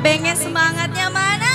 pengen semangatnya mana?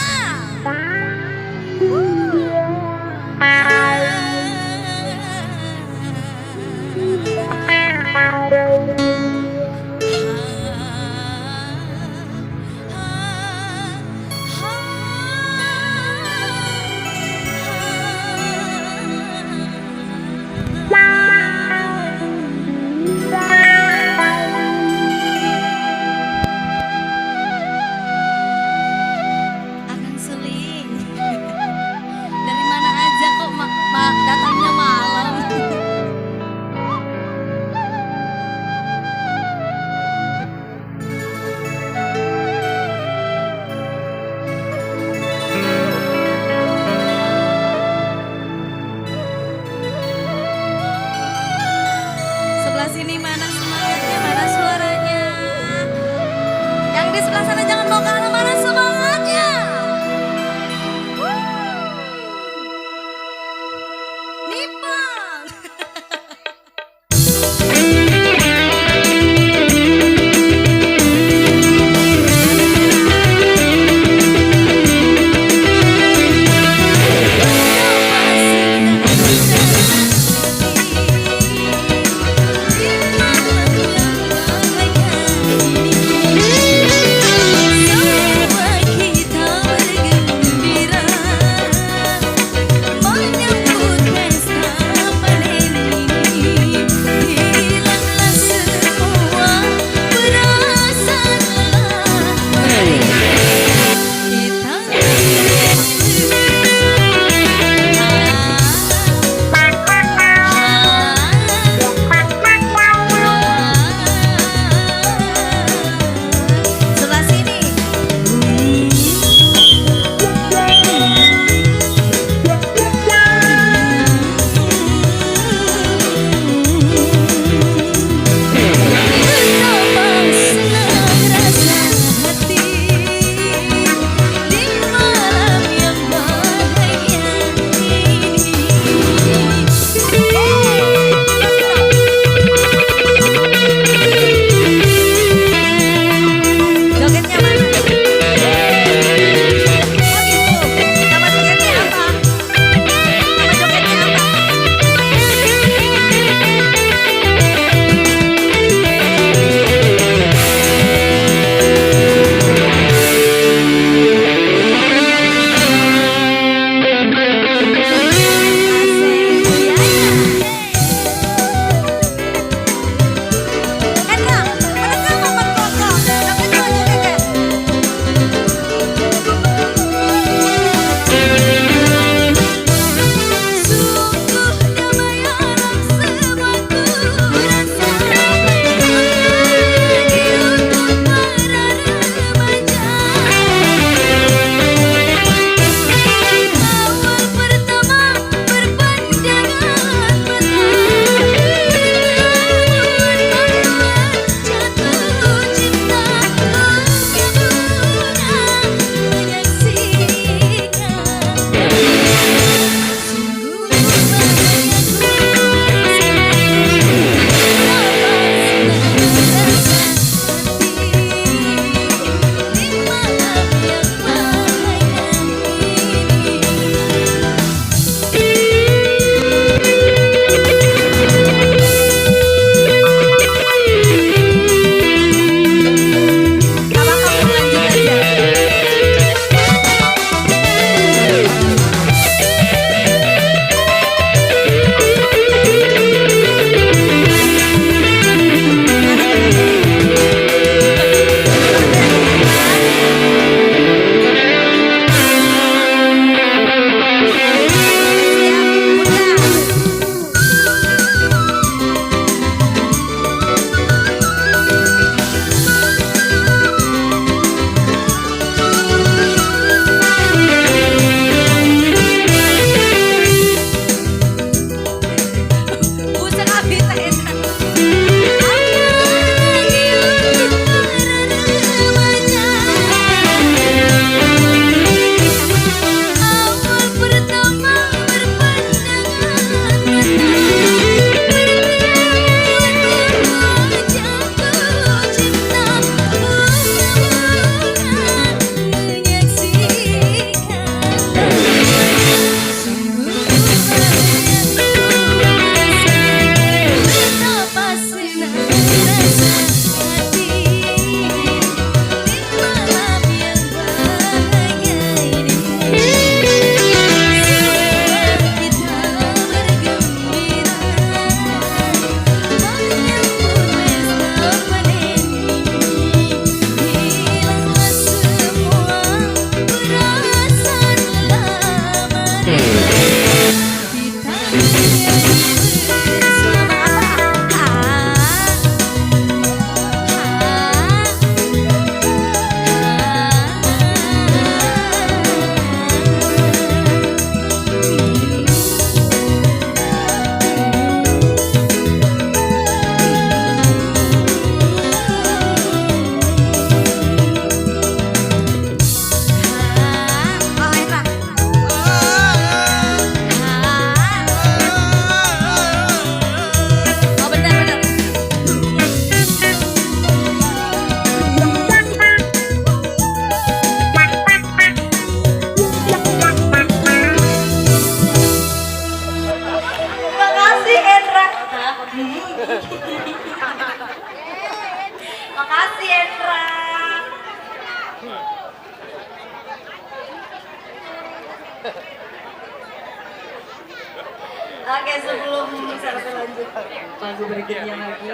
Lagu berikutnya lagi.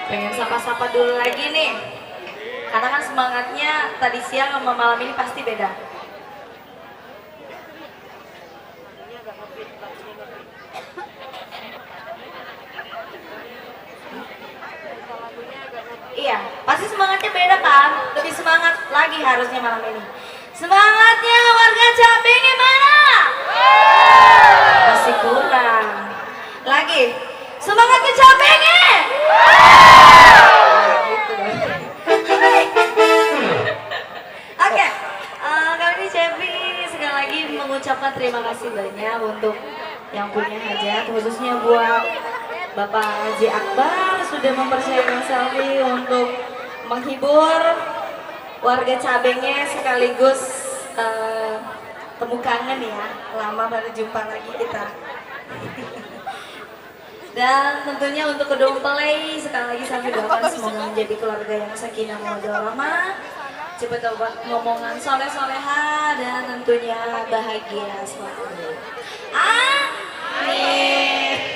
Pengen sapa-sapa dulu lagi nih. Karena kan semangatnya tadi siang sama malam ini pasti beda. Iya, pasti semangatnya beda kan? Lebih semangat lagi harusnya malam ini. Semangatnya warga Cabeng gimana? Masih kurang. Lagi. Semangatnya Cabengnya. Oke, kali ini Cevi sekali lagi mengucapkan terima kasih banyak untuk yang punya hajat, khususnya buat Bapak Haji Akbar sudah mempercayakan Selvi untuk menghibur warga Cabengnya sekaligus temu kangen ya, lama baru jumpa lagi kita. Dan tentunya untuk kedua mempelai sekali lagi Selvi doakan semoga menjadi keluarga yang sakinah mawaddah warahmah, cepat dapat ngomongan soleh-soleha dan tentunya bahagia selalu. Amin.